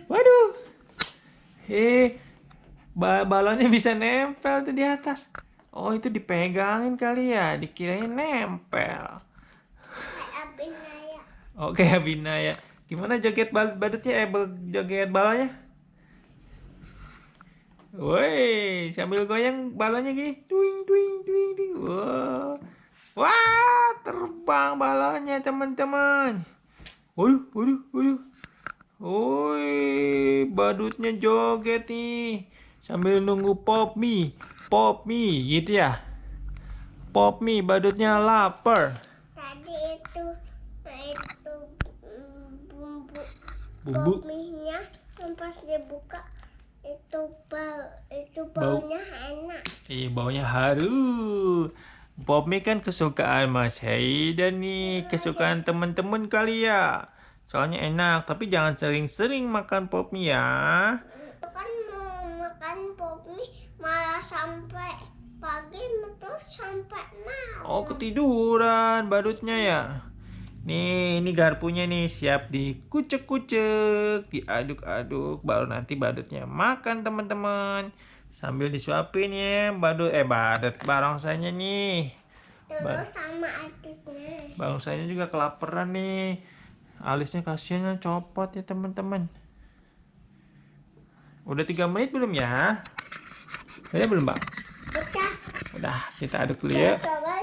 Waduh. Balonnya bisa nempel tuh di atas. Oh, itu dipegangin kali ya, dikirain nempel. Kayak Binaya. Oke, Abina ya. Gimana joget badutnya? Joget balonnya? Woi, sambil goyang balonnya gini. Twing, twing, twing, twing. Wah, wah, terbang balonnya teman-teman. Waduh, waduh, waduh. Woi, badutnya joget nih. Sambil nunggu pop mie gitu ya. Pop mie, badutnya lapar. Tadi itu bumbu Bumbu bominya yang pas dibuka itu bau. baunya enak. Iya, baunya harum. Pop mie kan kesukaan Mas Haidan nih, kesukaan temen-temen kali ya. Soalnya enak, tapi jangan sering-sering makan pop mie ya. Itu kan mau makan bomi malah sampai pagi terus sampai Oh, malam. ketiduran badutnya ya. Nih, ini garpunya nih siap dikucek-kucek, diaduk-aduk, baru nanti badutnya makan teman-teman. Sambil disuapin ya barongsanya nih. Terus sama adiknya. Barongsanya juga kelaparan nih. Alisnya kasihan copot ya teman-teman. Udah 3 menit belum ya? Udah belum, Bang? Udah, Udah, kita aduk dulu ya. coba